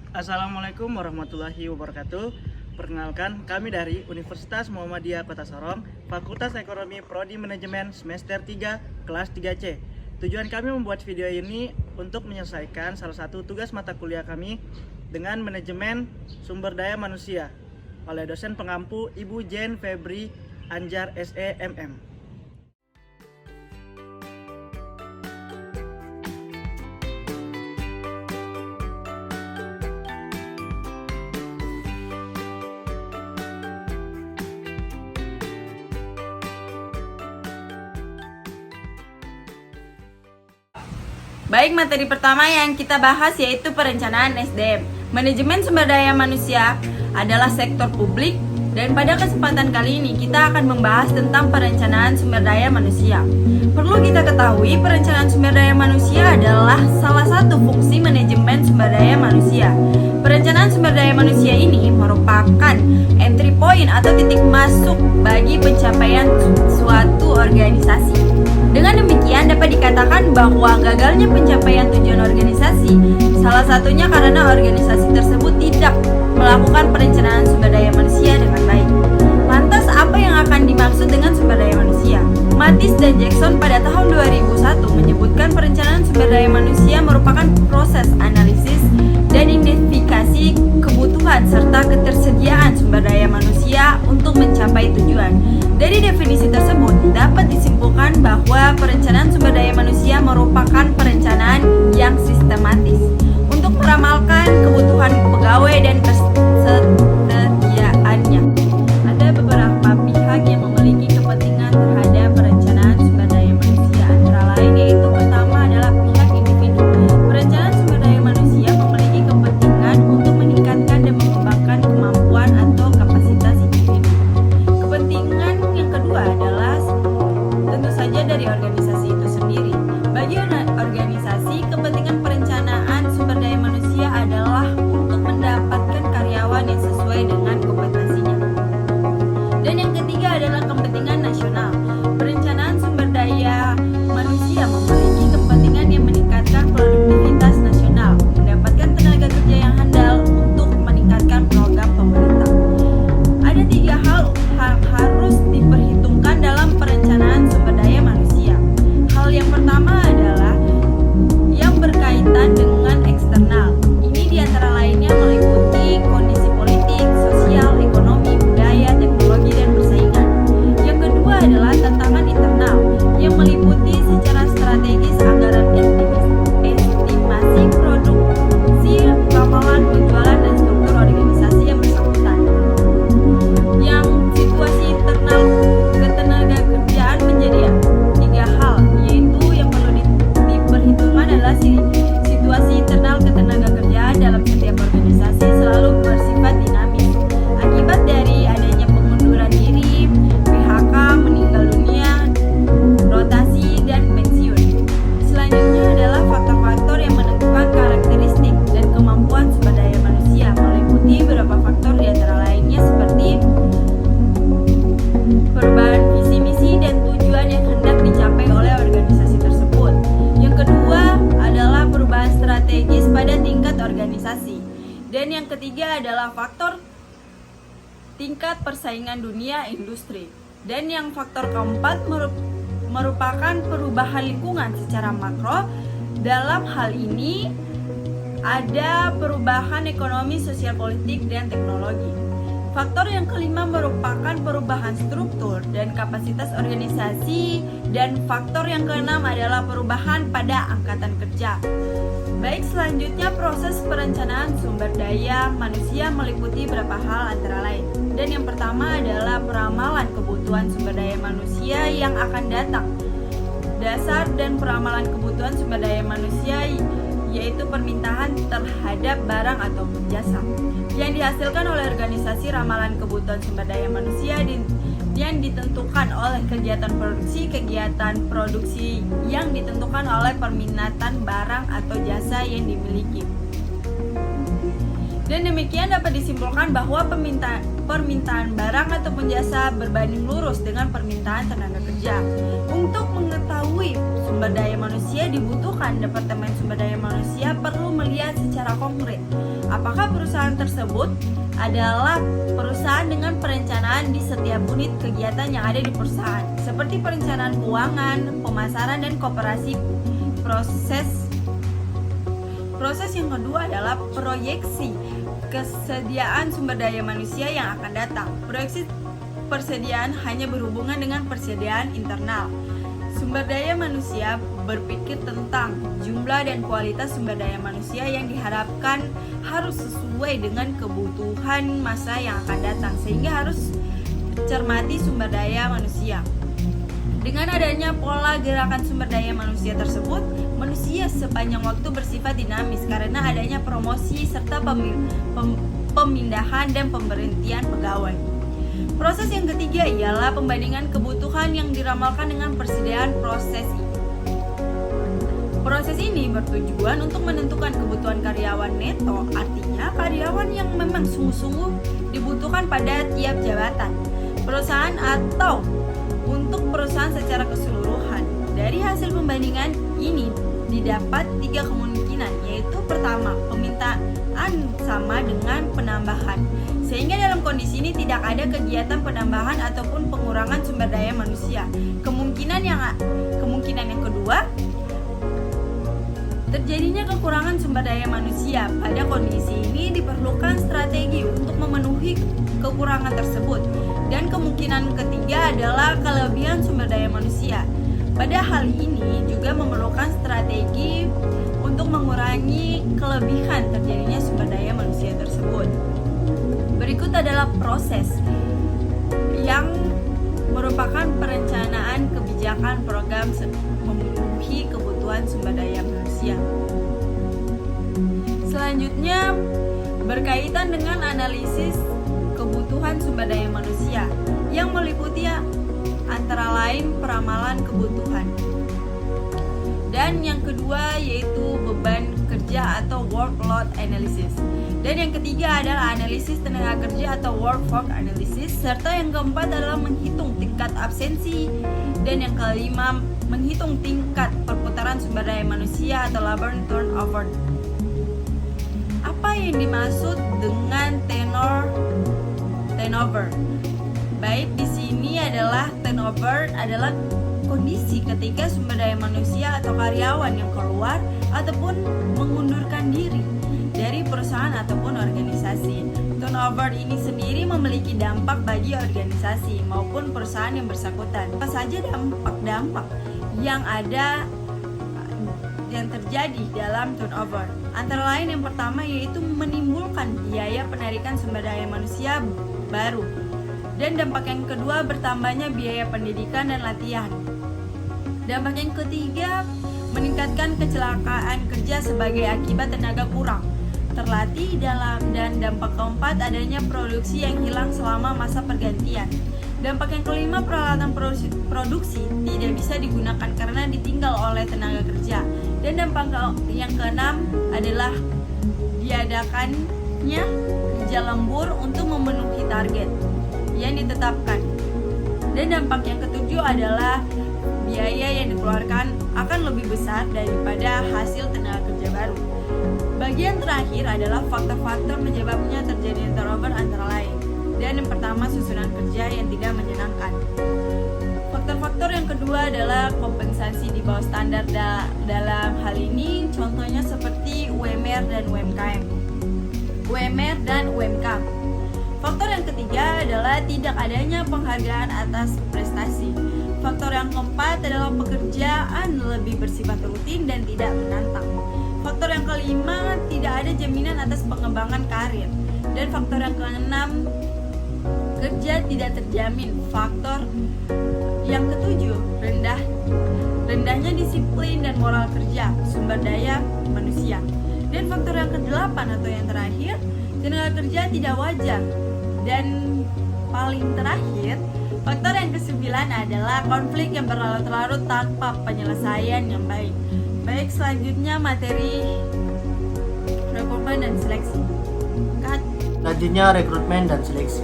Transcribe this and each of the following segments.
Assalamualaikum warahmatullahi wabarakatuh. Perkenalkan, kami dari Universitas Muhammadiyah Kota Sorong, Fakultas Ekonomi Prodi Manajemen semester 3, kelas 3C. Tujuan kami membuat video ini untuk menyelesaikan salah satu tugas mata kuliah kami dengan manajemen sumber daya manusia oleh dosen pengampu Ibu Jen Febri Anjar SEMM. Baik, materi pertama yang kita bahas yaitu perencanaan SDM. Manajemen sumber daya manusia adalah sektor publik dan pada kesempatan kali ini kita akan membahas tentang perencanaan sumber daya manusia. Perlu kita ketahui, perencanaan sumber daya manusia adalah salah satu fungsi manajemen sumber daya manusia. Perencanaan sumber daya manusia ini merupakan entry point atau titik masuk bagi pencapaian suatu organisasi. Dengan demikian dapat dikatakan bahwa gagalnya pencapaian tujuan organisasi salah satunya karena organisasi tersebut tidak melakukan perencanaan sumber daya manusia dengan baik. Lantas apa yang akan dimaksud dengan sumber daya manusia? Mattis dan Jackson pada tahun 2001 menyebutkan perencanaan sumber daya manusia merupakan proses analisis dan identifikasi kebutuhan serta ketersediaan sumber daya manusia untuk mencapai tujuan. Dari definisi tersebut dapat disimpulkan bahwa perencanaan sumber daya manusia merupakan perencanaan yang sistematis untuk meramalkan kebutuhan pegawai dan kesetiaannya. Ada beberapa pihak yang memiliki kepentingan terhadap perencanaan sumber daya manusia, antara lain yaitu pertama adalah pihak individu. Perencanaan sumber daya manusia memiliki kepentingan untuk meningkatkan dan mengembangkan kemampuan atau kapasitas individu. Kepentingan yang kedua adalah tentu saja dari organisasi itu sendiri. Bagi organisasi, kepentingan perencanaan sumber daya manusia adalah untuk mendapatkan karyawan yang sesuai dengan kompetensinya. Dan yang ketiga adalah kepentingan nasional. Perencanaan sumber daya manusia memiliki kepentingan yang meningkatkan produktivitas nasional, mendapatkan tenaga kerja yang handal untuk meningkatkan program pemerintah. Ada tiga hal yang harus diperhitungkan dalam perencanaan sumber daya manusia. Hal yang pertama adalah yang berkaitan dengan eksternal. Ini diantara lainnya meliputi kondisi politik, sosial, ekonomi, budaya, teknologi, dan persaingan. Yang kedua adalah tantangan internal yang meliputi secara strategis anggaran estimasi produksi, ramalan penjualan, dan struktur organisasi yang bersangkutan. Yang situasi internal ketenaga kerjaan menjadi tiga hal, yaitu yang perlu diperhitungkan adalah situasi internal ketenaga kerjaan dalam setiap organisasi selalu bersifat dinamis akibat dari adanya pengunduran diri, PHK, meninggal dunia, rotasi, dan pensiun. Selanjutnya adalah faktor-faktor yang menentukan karakteristik dan kemampuan sumber daya manusia, meliputi beberapa faktor diantara lainnya seperti perubahan visi misi dan tujuan yang hendak dicapai oleh organisasi tersebut. Yang kedua adalah perubahan strategis pada tingkat organisasi. Dan yang ketiga adalah faktor tingkat persaingan dunia industri. Dan yang faktor keempat merupakan perubahan lingkungan secara makro. Dalam hal ini ada perubahan ekonomi, sosial, politik, dan teknologi. Faktor yang kelima merupakan perubahan struktur dan kapasitas organisasi, dan faktor yang keenam adalah perubahan pada angkatan kerja. Baik, selanjutnya proses perencanaan sumber daya manusia meliputi beberapa hal antara lain. Dan yang pertama adalah peramalan kebutuhan sumber daya manusia yang akan datang. Dasar dan peramalan kebutuhan sumber daya manusia yaitu permintaan terhadap barang atau jasa yang dihasilkan oleh organisasi. Ramalan kebutuhan sumber daya manusia yang ditentukan oleh kegiatan produksi yang ditentukan oleh permintaan barang atau jasa yang dimiliki. Dan demikian dapat disimpulkan bahwa permintaan barang ataupun jasa berbanding lurus dengan permintaan tenaga kerja. Untuk mengetahui sumber daya manusia dibutuhkan, Departemen Sumber Daya Manusia perlu melihat secara konkret apakah perusahaan tersebut adalah perusahaan dengan perencanaan di setiap unit kegiatan yang ada di perusahaan, seperti perencanaan keuangan, pemasaran, dan koperasi. Proses yang kedua adalah proyeksi kesediaan sumber daya manusia yang akan datang. Proyeksi persediaan hanya berhubungan dengan persediaan internal. Sumber daya manusia berpikir tentang jumlah dan kualitas sumber daya manusia yang diharapkan harus sesuai dengan kebutuhan masa yang akan datang, sehingga harus cermati sumber daya manusia. Dengan adanya pola gerakan sumber daya manusia tersebut, manusia sepanjang waktu bersifat dinamis karena adanya promosi serta pemindahan dan pemberhentian pegawai. Proses yang ketiga ialah pembandingan kebutuhan yang diramalkan dengan persediaan prosesi. Proses ini bertujuan untuk menentukan kebutuhan karyawan neto, artinya karyawan yang memang sungguh-sungguh dibutuhkan pada tiap jabatan, perusahaan atau untuk perusahaan secara keseluruhan. Dari hasil pembandingan ini didapat 3 kemungkinan, yaitu pertama, permintaan sama dengan penambahan, sehingga dalam kondisi ini tidak ada kegiatan penambahan ataupun pengurangan sumber daya manusia. Kemungkinan yang kedua, terjadinya kekurangan sumber daya manusia. Pada kondisi ini diperlukan strategi untuk memenuhi kekurangan tersebut. Dan kemungkinan ketiga adalah kelebihan sumber daya manusia. Pada hal ini juga memerlukan strategi untuk mengurangi kelebihan terjadinya sumber daya manusia tersebut. Berikut adalah proses yang merupakan perencanaan kebijakan program memenuhi kebutuhan sumber daya manusia. Selanjutnya berkaitan dengan analisis kebutuhan sumber daya manusia yang meliputi antara lain peramalan kebutuhan. Dan yang kedua yaitu beban kerja atau workload analysis. Dan yang ketiga adalah analisis tenaga kerja atau workforce analysis. Serta yang keempat adalah menghitung tingkat absensi. Dan yang kelima menghitung tingkat perputaran sumber daya manusia atau labor turnover. Apa yang dimaksud dengan turnover? Baik, di sini adalah turnover adalah kondisi ketika sumber daya manusia atau karyawan yang keluar ataupun mengundurkan diri dari perusahaan ataupun organisasi. Turnover ini sendiri memiliki dampak bagi organisasi maupun perusahaan yang bersangkutan. Apa saja dampak-dampak yang ada yang terjadi dalam turnover? Antara lain yang pertama yaitu menimbulkan biaya penarikan sumber daya manusia baru. Dan dampak yang kedua bertambahnya biaya pendidikan dan latihan. Dampak yang ketiga meningkatkan kecelakaan kerja sebagai akibat tenaga kurang terlatih dalam, dan dampak keempat adanya produksi yang hilang selama masa pergantian. Dampak yang kelima peralatan produksi tidak bisa digunakan karena ditinggal oleh tenaga kerja. Dan dampak yang keenam adalah diadakannya kerja lembur untuk memenuhi target yang ditetapkan. Dan dampak yang ketujuh adalah biaya yang dikeluarkan akan lebih besar daripada hasil tenaga kerja baru. Bagian terakhir adalah faktor-faktor menyebabnya terjadinya turnover antara lain. Dan yang pertama susunan kerja yang tidak menyenangkan. Faktor-faktor yang kedua adalah kompensasi di bawah standar dalam hal ini contohnya seperti UMR dan UMKM. Faktor yang ketiga adalah tidak adanya penghargaan atas prestasi. Faktor yang keempat adalah pekerjaan lebih bersifat rutin dan tidak menantang. Faktor yang kelima, tidak ada jaminan atas pengembangan karir. Dan faktor yang keenam, kerja tidak terjamin. Faktor yang ketujuh, rendahnya disiplin dan moral kerja, sumber daya manusia. Dan faktor yang kedelapan atau yang terakhir, tenaga kerja tidak wajar. Dan paling terakhir, faktor yang kesembilan adalah konflik yang berlarut-larut tanpa penyelesaian yang baik. Baik, selanjutnya materi rekrutmen dan seleksi. Selanjutnya rekrutmen dan seleksi.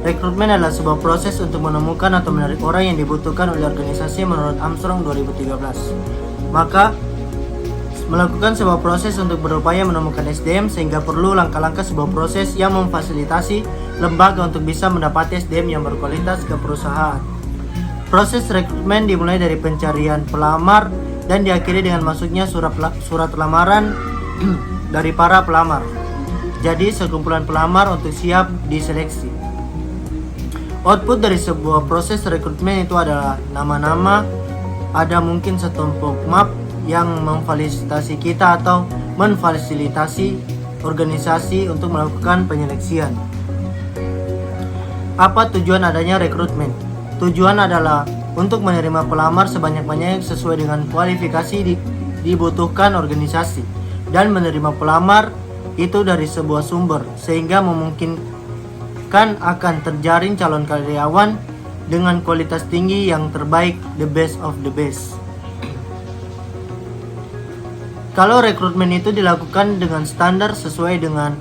Rekrutmen adalah sebuah proses untuk menemukan atau menarik orang yang dibutuhkan oleh organisasi menurut Armstrong 2013. Maka, melakukan sebuah proses untuk berupaya menemukan SDM sehingga perlu langkah-langkah sebuah proses yang memfasilitasi lembaga untuk bisa mendapati SDM yang berkualitas ke perusahaan. Proses rekrutmen dimulai dari pencarian pelamar dan diakhiri dengan masuknya surat lamaran dari para pelamar. Jadi sekumpulan pelamar untuk siap diseleksi. Output dari sebuah proses rekrutmen itu adalah nama-nama, ada mungkin setumpuk map yang memfasilitasi kita atau memfasilitasi organisasi untuk melakukan penyeleksian. Apa tujuan adanya rekrutmen? Tujuan adalah untuk menerima pelamar sebanyak-banyaknya sesuai dengan kualifikasi dibutuhkan organisasi dan menerima pelamar itu dari sebuah sumber sehingga memungkinkan akan terjaring calon karyawan dengan kualitas tinggi yang terbaik, the best of the best. Kalau rekrutmen itu dilakukan dengan standar sesuai dengan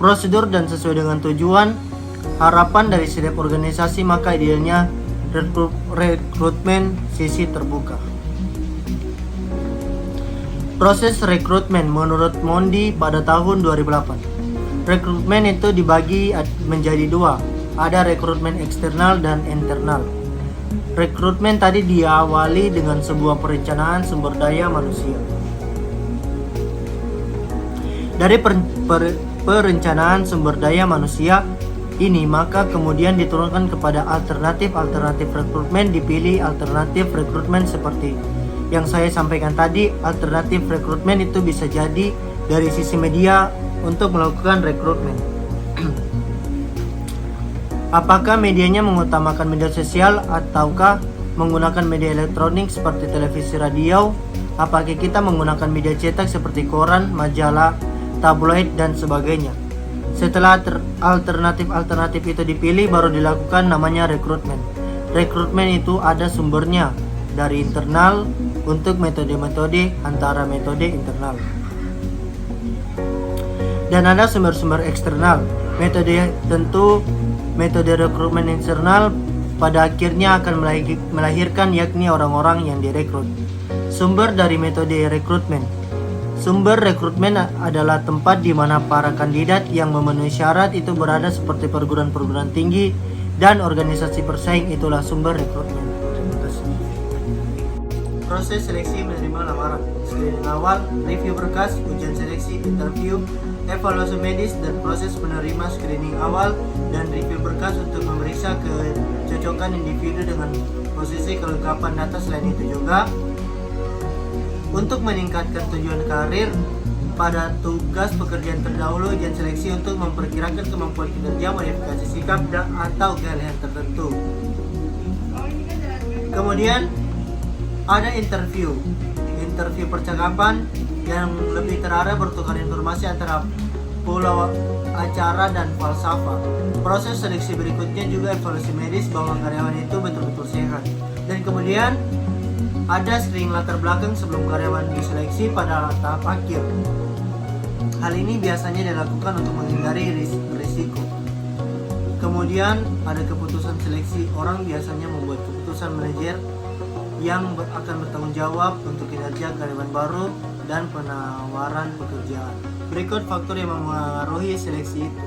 prosedur dan sesuai dengan tujuan harapan dari setiap organisasi, maka idealnya rekrutmen sisi terbuka. Proses rekrutmen menurut Mondi pada tahun 2008. Rekrutmen itu dibagi menjadi dua, ada rekrutmen eksternal dan internal. Rekrutmen tadi diawali dengan sebuah perencanaan sumber daya manusia. Dari perencanaan sumber daya manusia ini, maka kemudian diturunkan kepada alternatif rekrutmen. Dipilih alternatif rekrutmen seperti yang saya sampaikan tadi. Alternatif rekrutmen itu bisa jadi dari sisi media untuk melakukan rekrutmen. Apakah medianya mengutamakan media sosial ataukah menggunakan media elektronik seperti televisi, radio? Apakah kita menggunakan media cetak seperti koran, majalah, tabloid dan sebagainya? Setelah alternatif itu dipilih, baru dilakukan namanya rekrutmen. Rekrutmen itu ada sumbernya dari internal untuk metode-metode antara metode internal. Dan ada sumber-sumber eksternal. Metode rekrutmen internal pada akhirnya akan melahirkan yakni orang-orang yang direkrut. Sumber dari metode rekrutmen. Sumber rekrutmen adalah tempat di mana para kandidat yang memenuhi syarat itu berada seperti perguruan-perguruan tinggi dan organisasi bersaing. Itulah sumber rekrutmen. Terima kasih. Proses seleksi menerima lamaran. Screening awal, review berkas, ujian seleksi, interview, evaluasi medis, dan proses menerima screening awal dan review berkas untuk memeriksa kecocokan individu dengan posisi kelengkapan data. Selain itu juga untuk meningkatkan tujuan karir, pada tugas pekerjaan terdahulu ujian seleksi untuk memperkirakan kemampuan kinerja, modifikasi sikap atau keahlian tertentu. Kemudian ada interview percakapan yang lebih terarah bertukar informasi antara pulau acara dan falsafah. Proses seleksi berikutnya juga evaluasi medis bahwa karyawan itu betul-betul sehat. Dan kemudian ada screening latar belakang sebelum karyawan diseleksi pada tahap akhir. Hal ini biasanya dilakukan untuk menghindari risiko. Kemudian ada keputusan seleksi. Orang biasanya membuat keputusan manajer yang akan bertanggung jawab untuk kinerja karyawan baru dan penawaran pekerjaan. Berikut faktor yang mempengaruhi seleksi itu.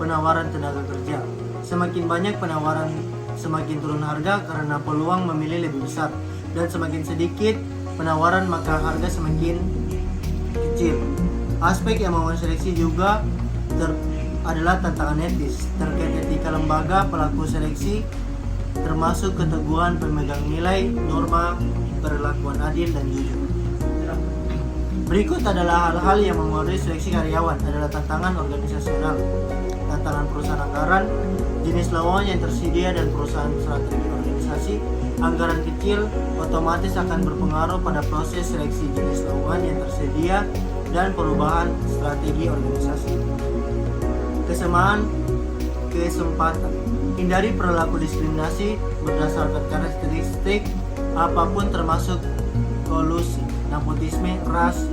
Penawaran tenaga kerja. Semakin banyak penawaran, semakin turun harga karena peluang memilih lebih besar. Dan semakin sedikit penawaran, maka harga semakin kecil. Aspek yang membuat seleksi juga adalah tantangan etis terkait etika lembaga pelaku seleksi, termasuk keteguhan pemegang nilai, norma, perlakuan adil dan jujur. Berikut adalah hal-hal yang mempengaruhi seleksi karyawan. Adalah tantangan organisasional, tantangan perusahaan anggaran, jenis lowongan yang tersedia dan perusahaan strategi organisasi. Anggaran kecil otomatis akan berpengaruh pada proses seleksi jenis lowongan yang tersedia dan perubahan strategi organisasi. Kesempatan. Hindari perilaku diskriminasi berdasarkan karakteristik apapun termasuk kolusi, nepotisme, ras,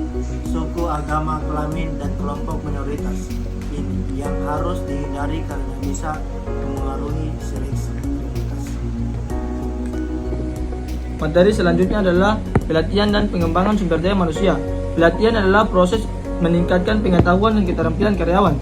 suku, agama, kelamin, dan kelompok minoritas. Ini yang harus dihindari karena bisa mempengaruhi seleksi. Materi selanjutnya adalah pelatihan dan pengembangan sumber daya manusia. Pelatihan adalah proses meningkatkan pengetahuan dan keterampilan karyawan.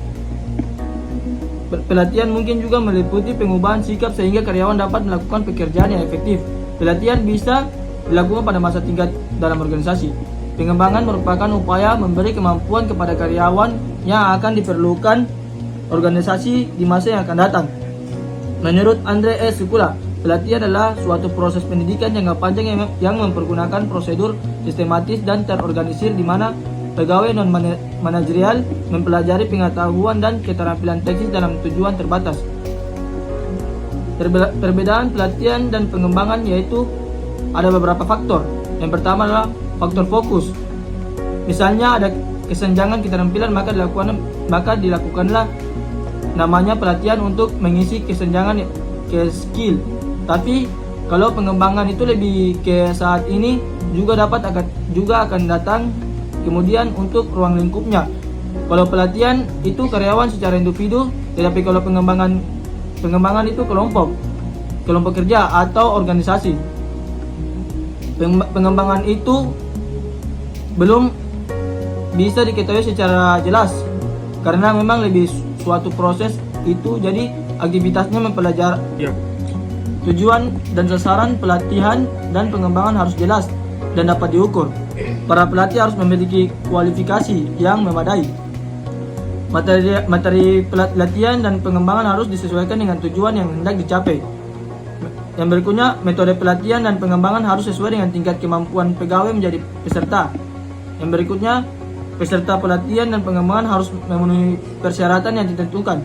Pelatihan mungkin juga meliputi pengubahan sikap sehingga karyawan dapat melakukan pekerjaan yang efektif. Pelatihan bisa dilakukan pada masa tingkat dalam organisasi. Pengembangan merupakan upaya memberi kemampuan kepada karyawan yang akan diperlukan organisasi di masa yang akan datang. Menurut Andre S. Sukula, pelatihan adalah suatu proses pendidikan jangka panjang yang mempergunakan prosedur sistematis dan terorganisir di mana pegawai non-manajerial mempelajari pengetahuan dan keterampilan teknis dalam tujuan terbatas. Perbedaan pelatihan dan pengembangan yaitu ada beberapa faktor. Yang pertama adalah faktor fokus. Misalnya ada kesenjangan keterampilan maka dilakukanlah namanya pelatihan untuk mengisi kesenjangan ke skill. Tapi kalau pengembangan itu lebih ke saat ini juga akan datang kemudian untuk ruang lingkupnya. Kalau pelatihan itu karyawan secara individu, tetapi kalau pengembangan itu kelompok kerja atau organisasi. Pengembangan itu belum bisa diketahui secara jelas karena memang lebih suatu proses itu, jadi aktivitasnya mempelajari. Tujuan dan sasaran pelatihan dan pengembangan harus jelas dan dapat diukur. Para pelatih harus memiliki kualifikasi yang memadai. Materi pelatihan dan pengembangan harus disesuaikan dengan tujuan yang hendak dicapai. Yang berikutnya, metode pelatihan dan pengembangan harus sesuai dengan tingkat kemampuan pegawai menjadi peserta. Yang berikutnya, peserta pelatihan dan pengembangan harus memenuhi persyaratan yang ditentukan.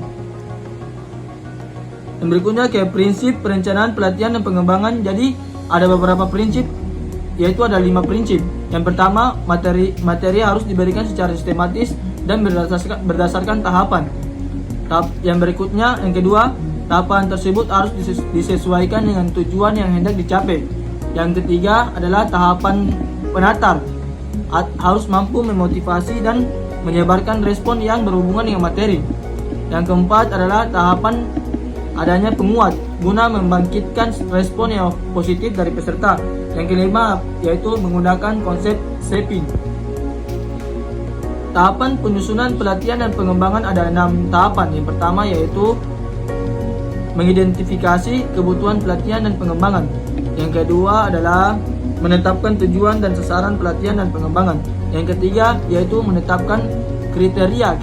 Yang berikutnya ke prinsip perencanaan pelatihan dan pengembangan. Jadi ada beberapa prinsip, yaitu ada 5 prinsip. Yang pertama, materi harus diberikan secara sistematis dan berdasarkan tahapan. Yang berikutnya, yang kedua, tahapan tersebut harus disesuaikan dengan tujuan yang hendak dicapai. Yang ketiga adalah tahapan penatar, harus mampu memotivasi dan menyebarkan respon yang berhubungan dengan materi. Yang keempat adalah tahapan adanya penguat guna membangkitkan respon yang positif dari peserta. Yang kelima yaitu menggunakan konsep shaping. Tahapan penyusunan pelatihan dan pengembangan ada 6 tahapan. Yang pertama yaitu mengidentifikasi kebutuhan pelatihan dan pengembangan. Yang kedua adalah menetapkan tujuan dan sasaran pelatihan dan pengembangan. Yang ketiga yaitu menetapkan kriteria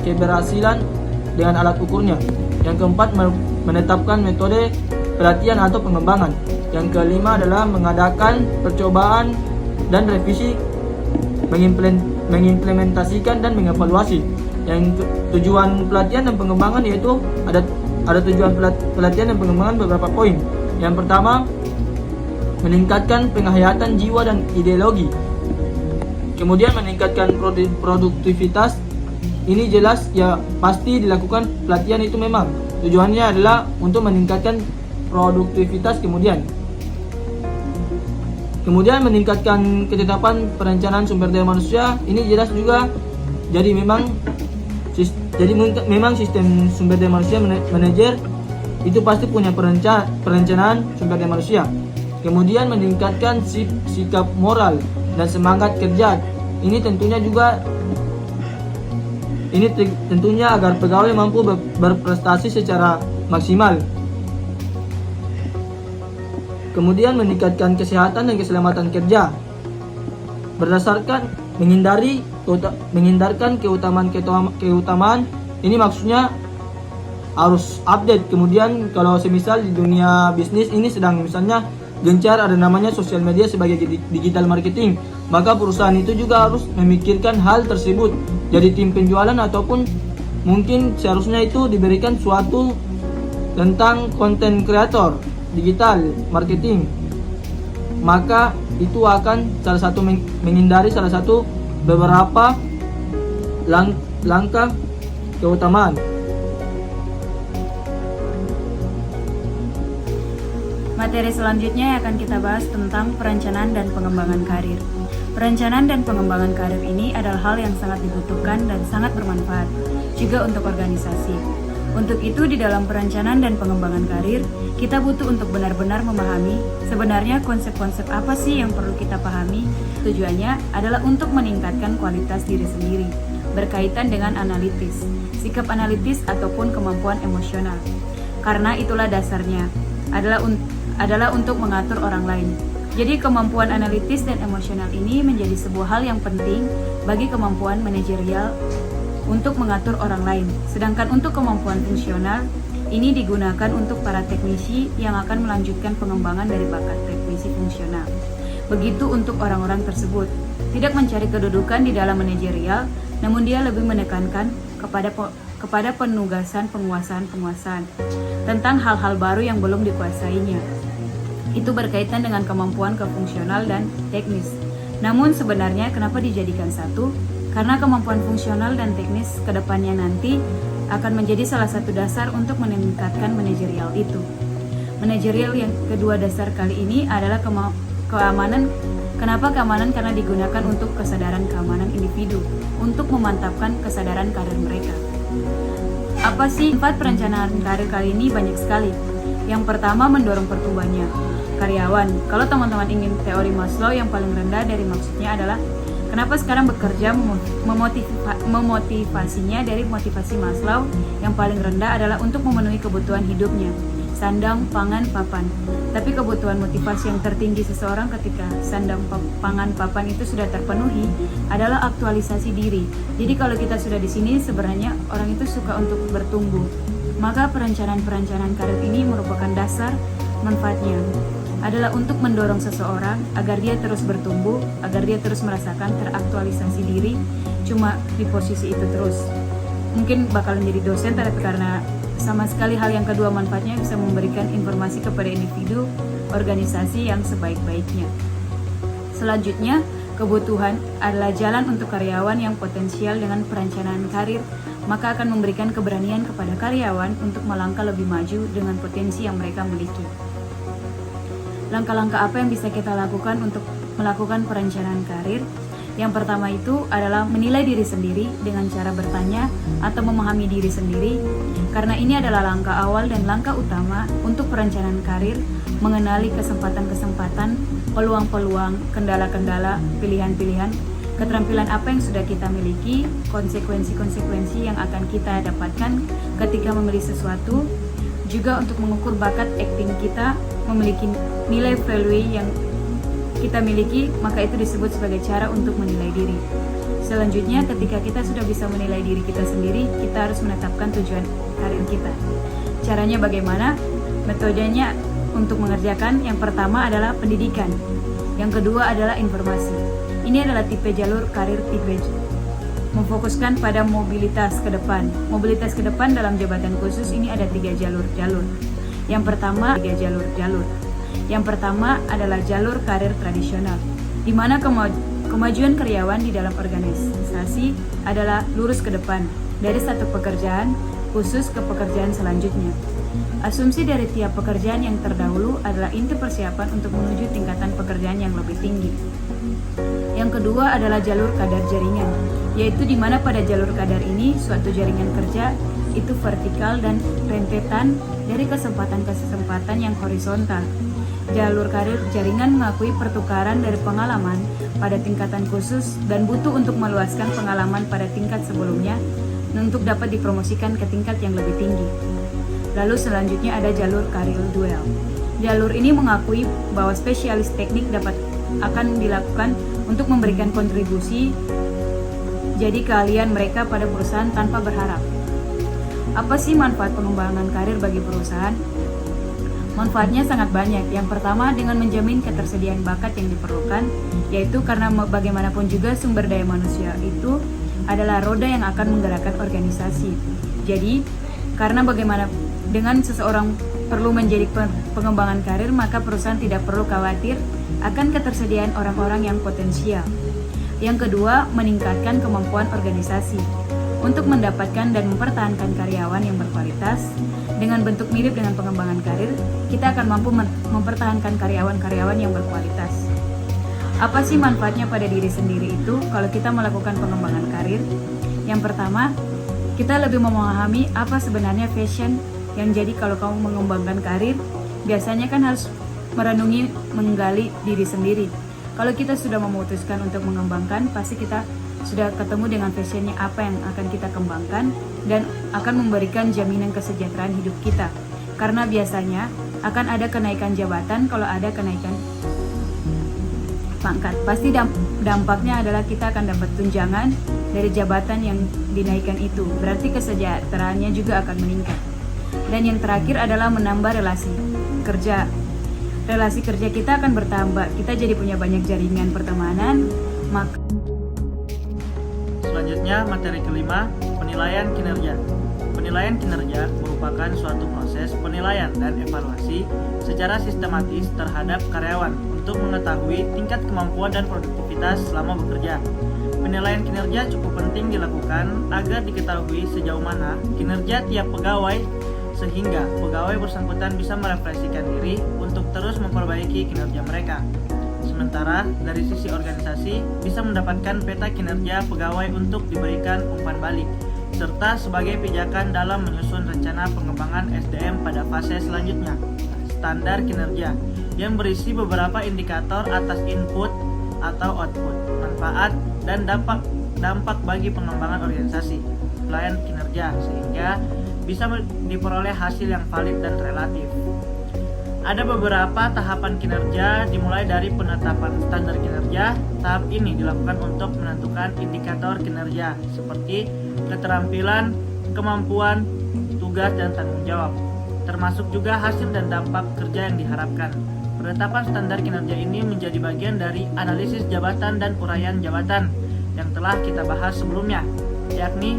keberhasilan dengan alat ukurnya. Yang keempat menetapkan metode pelatihan atau pengembangan. Yang kelima adalah mengadakan percobaan dan revisi, mengimplementasikan dan mengevaluasi. Yang tujuan pelatihan dan pengembangan yaitu ada tujuan pelatihan dan pengembangan beberapa poin. Yang pertama, meningkatkan penghayatan jiwa dan ideologi. Kemudian meningkatkan produktivitas. Ini jelas ya, pasti dilakukan pelatihan itu memang tujuannya adalah untuk meningkatkan produktivitas. Kemudian meningkatkan ketetapan perencanaan sumber daya manusia. Ini jelas juga, jadi memang sistem sumber daya manusia manajer itu pasti punya perencanaan sumber daya manusia. Kemudian meningkatkan sikap moral dan semangat kerja. Ini tentunya agar pegawai mampu berprestasi secara maksimal. Kemudian meningkatkan kesehatan dan keselamatan kerja. Menghindarkan keutamaan. Ini maksudnya harus update. Kemudian kalau semisal di dunia bisnis ini sedang misalnya gencar ada namanya sosial media sebagai digital marketing, maka perusahaan itu juga harus memikirkan hal tersebut. Jadi tim penjualan ataupun mungkin seharusnya itu diberikan suatu tentang konten kreator digital marketing, maka itu akan salah satu menghindari salah satu beberapa langkah keutamaan. Materi selanjutnya akan kita bahas tentang perencanaan dan pengembangan karir. Perencanaan dan pengembangan karir ini adalah hal yang sangat dibutuhkan dan sangat bermanfaat juga untuk organisasi. Untuk itu, di dalam perencanaan dan pengembangan karir, kita butuh untuk benar-benar memahami sebenarnya konsep-konsep apa sih yang perlu kita pahami. Tujuannya adalah untuk meningkatkan kualitas diri sendiri, berkaitan dengan analitis, sikap analitis ataupun kemampuan emosional. Karena itulah dasarnya, adalah untuk mengatur orang lain. Jadi kemampuan analitis dan emosional ini menjadi sebuah hal yang penting bagi kemampuan manajerial untuk mengatur orang lain. Sedangkan untuk kemampuan fungsional, ini digunakan untuk para teknisi yang akan melanjutkan pengembangan dari bakat teknisi fungsional. Begitu untuk orang-orang tersebut, tidak mencari kedudukan di dalam manajerial, namun dia lebih menekankan kepada penugasan penguasaan tentang hal-hal baru yang belum dikuasainya. Itu berkaitan dengan kemampuan kefungsional dan teknis. Namun sebenarnya kenapa dijadikan satu? Karena kemampuan fungsional dan teknis ke depannya nanti akan menjadi salah satu dasar untuk meningkatkan manajerial itu. Manajerial yang kedua dasar kali ini adalah keamanan. Kenapa keamanan? Karena digunakan untuk kesadaran keamanan individu, untuk memantapkan kesadaran karir mereka. Apa sih manfaat perencanaan karir kali ini? Banyak sekali. Yang pertama, mendorong pertumbuhannya karyawan. Kalau teman-teman ingin teori Maslow, yang paling rendah dari maksudnya adalah kenapa sekarang bekerja memotivasinya dari motivasi Maslow yang paling rendah adalah untuk memenuhi kebutuhan hidupnya, sandang, pangan, papan. Tapi kebutuhan motivasi yang tertinggi seseorang ketika sandang, pangan, papan itu sudah terpenuhi adalah aktualisasi diri. Jadi kalau kita sudah di sini, sebenarnya orang itu suka untuk bertumbuh. Maka perencanaan karir ini merupakan dasar manfaatnya adalah untuk mendorong seseorang agar dia terus bertumbuh, agar dia terus merasakan teraktualisasi diri cuma di posisi itu terus. Mungkin bakalan jadi dosen, tapi karena sama sekali hal yang kedua manfaatnya bisa memberikan informasi kepada individu, organisasi yang sebaik-baiknya. Selanjutnya, kebutuhan adalah jalan untuk karyawan yang potensial dengan perencanaan karir, maka akan memberikan keberanian kepada karyawan untuk melangkah lebih maju dengan potensi yang mereka miliki. Langkah-langkah apa yang bisa kita lakukan untuk melakukan perencanaan karir? Yang pertama itu adalah menilai diri sendiri dengan cara bertanya atau memahami diri sendiri, karena ini adalah langkah awal dan langkah utama untuk perencanaan karir, mengenali kesempatan-kesempatan, peluang-peluang, kendala-kendala, pilihan-pilihan, keterampilan apa yang sudah kita miliki, konsekuensi-konsekuensi yang akan kita dapatkan ketika memilih sesuatu, juga untuk mengukur bakat acting kita, memiliki nilai value yang kita miliki, maka itu disebut sebagai cara untuk menilai diri. Selanjutnya, ketika kita sudah bisa menilai diri kita sendiri, kita harus menetapkan tujuan karir kita. Caranya bagaimana? Metodenya untuk mengerjakan, yang pertama adalah pendidikan, yang kedua adalah informasi. Ini adalah tipe jalur karir tipe memfokuskan pada mobilitas ke depan. Mobilitas ke depan dalam jabatan khusus ini ada 3 jalur. Yang pertama, 3 jalur. Yang pertama adalah jalur karir tradisional, di mana kemajuan karyawan di dalam organisasi adalah lurus ke depan, dari satu pekerjaan khusus ke pekerjaan selanjutnya. Asumsi dari tiap pekerjaan yang terdahulu adalah inti persiapan untuk menuju tingkatan pekerjaan yang lebih tinggi. Yang kedua adalah jalur kadar jaringan, yaitu di mana pada jalur kadar ini suatu jaringan kerja itu vertikal dan rentetan dari kesempatan-kesempatan yang horizontal. Jalur karir jaringan mengakui pertukaran dari pengalaman pada tingkatan khusus dan butuh untuk meluaskan pengalaman pada tingkat sebelumnya untuk dapat dipromosikan ke tingkat yang lebih tinggi. Lalu selanjutnya ada jalur karir dual. Jalur ini mengakui bahwa spesialis teknik akan dilakukan untuk memberikan kontribusi jadi keahlian mereka pada perusahaan tanpa berharap. Apa sih manfaat pengembangan karir bagi perusahaan? Manfaatnya sangat banyak. Yang pertama, dengan menjamin ketersediaan bakat yang diperlukan, yaitu karena bagaimanapun juga sumber daya manusia itu adalah roda yang akan menggerakkan organisasi. Jadi, karena bagaimana dengan seseorang perlu menjadi pengembangan karir, maka perusahaan tidak perlu khawatir akan ketersediaan orang-orang yang potensial. Yang kedua, meningkatkan kemampuan organisasi untuk mendapatkan dan mempertahankan karyawan yang berkualitas. Dengan bentuk mirip dengan pengembangan karir, kita akan mampu mempertahankan karyawan-karyawan yang berkualitas. Apa sih manfaatnya pada diri sendiri itu kalau kita melakukan pengembangan karir? Yang pertama, kita lebih memahami apa sebenarnya fashion yang jadi kalau kamu mengembangkan karir, biasanya kan harus merenungi, menggali diri sendiri. Kalau kita sudah memutuskan untuk mengembangkan, pasti kita sudah ketemu dengan fashionnya apa yang akan kita kembangkan dan akan memberikan jaminan kesejahteraan hidup kita. Karena biasanya akan ada kenaikan jabatan kalau ada kenaikan pangkat. Pasti dampaknya adalah kita akan dapat tunjangan dari jabatan yang dinaikkan itu. Berarti kesejahteraannya juga akan meningkat. Dan yang terakhir adalah menambah relasi kerja. Relasi kerja kita akan bertambah. Kita jadi punya banyak jaringan pertemanan. Selanjutnya, materi kelima, penilaian kinerja. Penilaian kinerja merupakan suatu proses penilaian dan evaluasi secara sistematis terhadap karyawan untuk mengetahui tingkat kemampuan dan produktivitas selama bekerja. Penilaian kinerja cukup penting dilakukan agar diketahui sejauh mana kinerja tiap pegawai sehingga pegawai bersangkutan bisa merefleksikan diri untuk terus memperbaiki kinerja mereka. Sementara dari sisi organisasi bisa mendapatkan peta kinerja pegawai untuk diberikan umpan balik serta sebagai pijakan dalam menyusun rencana pengembangan SDM pada fase selanjutnya. Standar kinerja yang berisi beberapa indikator atas input atau output, manfaat dan dampak bagi pengembangan organisasi, penilaian kinerja sehingga bisa diperoleh hasil yang valid dan relatif. Ada beberapa tahapan kinerja dimulai dari penetapan standar kinerja. Tahap ini dilakukan untuk menentukan indikator kinerja seperti keterampilan, kemampuan, tugas dan tanggung jawab, termasuk juga hasil dan dampak kerja yang diharapkan. Penetapan standar kinerja ini menjadi bagian dari analisis jabatan dan uraian jabatan yang telah kita bahas sebelumnya, yakni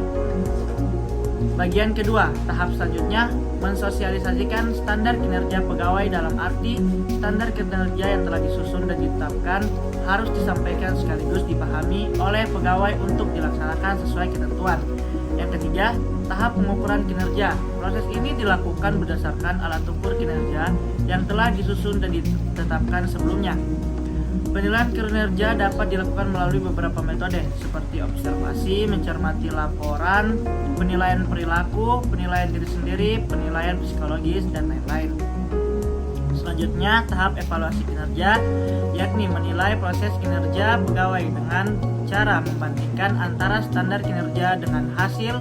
bagian kedua. Tahap selanjutnya mensosialisasikan standar kinerja pegawai dalam arti standar kinerja yang telah disusun dan ditetapkan harus disampaikan sekaligus dipahami oleh pegawai untuk dilaksanakan sesuai ketentuan. Yang ketiga, tahap pengukuran kinerja. Proses ini dilakukan berdasarkan alat ukur kinerja yang telah disusun dan ditetapkan sebelumnya. Penilaian kinerja dapat dilakukan melalui beberapa metode seperti observasi, mencermati laporan, penilaian perilaku, penilaian diri sendiri, penilaian psikologis, dan lain-lain. Selanjutnya, tahap evaluasi kinerja, yakni menilai proses kinerja pegawai dengan cara membandingkan antara standar kinerja dengan hasil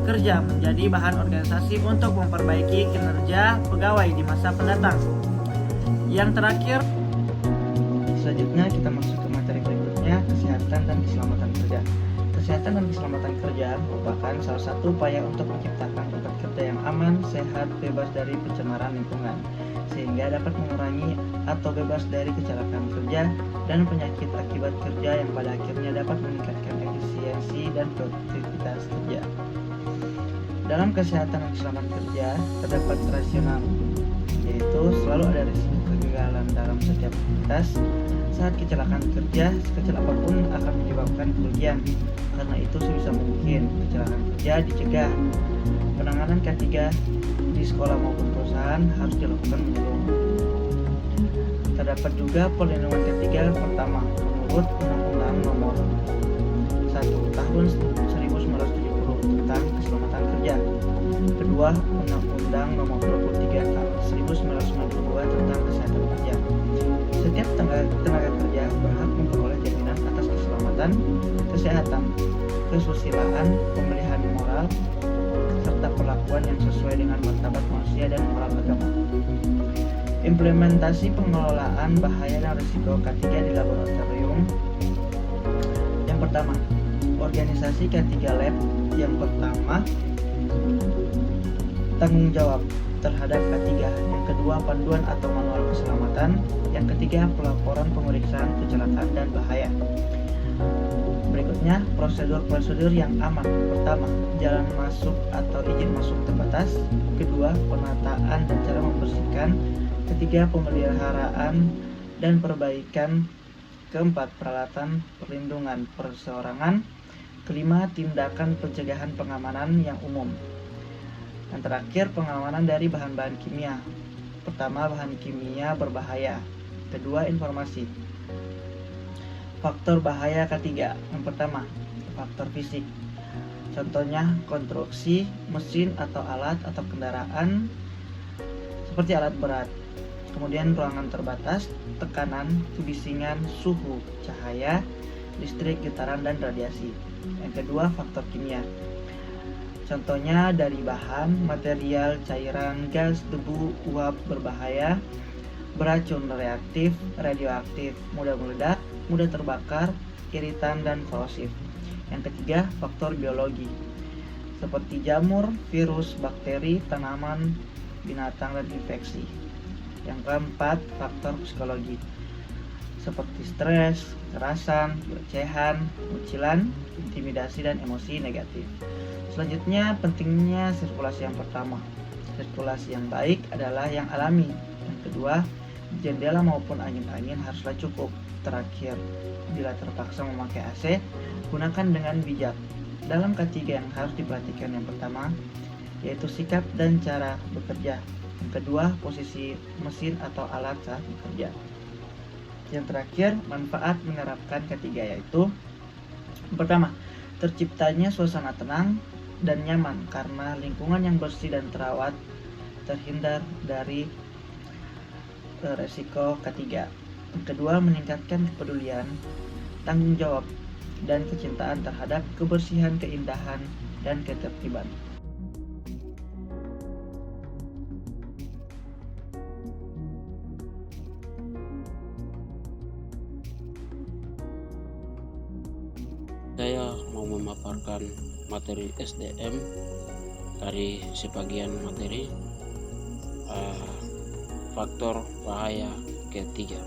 kerja menjadi bahan organisasi untuk memperbaiki kinerja pegawai di masa mendatang. Yang terakhir, Selanjutnya kita masuk ke materi berikutnya, kesehatan dan keselamatan kerja. Kesehatan dan keselamatan kerja merupakan salah satu upaya untuk menciptakan tempat kerja yang aman, sehat, bebas dari pencemaran lingkungan, sehingga dapat mengurangi atau bebas dari kecelakaan kerja dan penyakit akibat kerja yang pada akhirnya dapat meningkatkan efisiensi dan produktivitas kerja. Dalam kesehatan dan keselamatan kerja terdapat rasional, yaitu selalu ada risiko kegagalan dalam setiap aktivitas. Saat kecelakaan kerja, sekecil apapun akan menyebabkan kerugian. Karena itu sebisa mungkin kecelakaan kerja dicegah. Penanganan K3 di sekolah maupun perusahaan harus dilakukan menyeluruh. Terdapat juga perlindungan K3 pertama menurut Undang-Undang Nomor 1 Tahun 1970 tentang Keselamatan Kerja. Kedua, Undang-Undang Nomor 23 Tahun 1992 tentang Kesehatan Kerja. Setiap tenaga kerja berhak memperoleh jaminan atas keselamatan, kesehatan, kesusilaan, pemeliharaan moral, serta perlakuan yang sesuai dengan martabat manusia dan moral agama. Implementasi pengelolaan bahaya dan risiko K3 di laboratorium. Yang pertama, organisasi K3 Lab. Yang pertama, tanggung jawab terhadap K3. Yang kedua, panduan atau manual keselamatan. Yang ketiga, pelaporan pemeriksaan kecelakaan dan bahaya. Berikutnya, prosedur-prosedur yang aman. Pertama, jalan masuk atau izin masuk terbatas. Kedua, penataan dan cara membersihkan. Ketiga, pemeliharaan dan perbaikan. Keempat, peralatan perlindungan perseorangan. Kelima, tindakan pencegahan pengamanan yang umum. Yang terakhir, pengamanan dari bahan-bahan kimia. Pertama, bahan kimia berbahaya. Kedua, informasi. faktor bahaya ketiga. Yang pertama, faktor fisik. Contohnya konstruksi mesin atau alat atau kendaraan seperti alat berat. Kemudian ruangan terbatas, tekanan, kebisingan, suhu, cahaya, listrik, getaran, dan radiasi. Yang kedua, faktor kimia. Contohnya dari bahan, material, cairan, gas, debu, uap berbahaya, beracun, reaktif, radioaktif, mudah meledak, mudah terbakar, iritan, dan korosif. Yang ketiga, faktor biologi. Seperti jamur, virus, bakteri, tanaman, binatang, dan infeksi. Yang keempat, faktor psikologi. Seperti stres, kekerasan, pelecehan, pengucilan, intimidasi, dan emosi negatif. Selanjutnya, pentingnya sirkulasi yang pertama. Sirkulasi yang baik adalah yang alami. Yang kedua, jendela maupun angin-angin haruslah cukup. Terakhir, bila terpaksa memakai AC, gunakan dengan bijak. Dalam ketiga yang harus diperhatikan, yang pertama, yaitu sikap dan cara bekerja. Yang kedua, posisi mesin atau alat saat bekerja. Yang terakhir, manfaat menerapkan ketiga yaitu yang pertama, terciptanya suasana tenang dan nyaman karena lingkungan yang bersih dan terawat, terhindar dari resiko ketiga. Yang kedua, meningkatkan kepedulian, tanggung jawab, dan kecintaan terhadap kebersihan, keindahan, dan ketertiban. Saya mau memaparkan materi SDM dari sebagian materi faktor bahaya ketiga.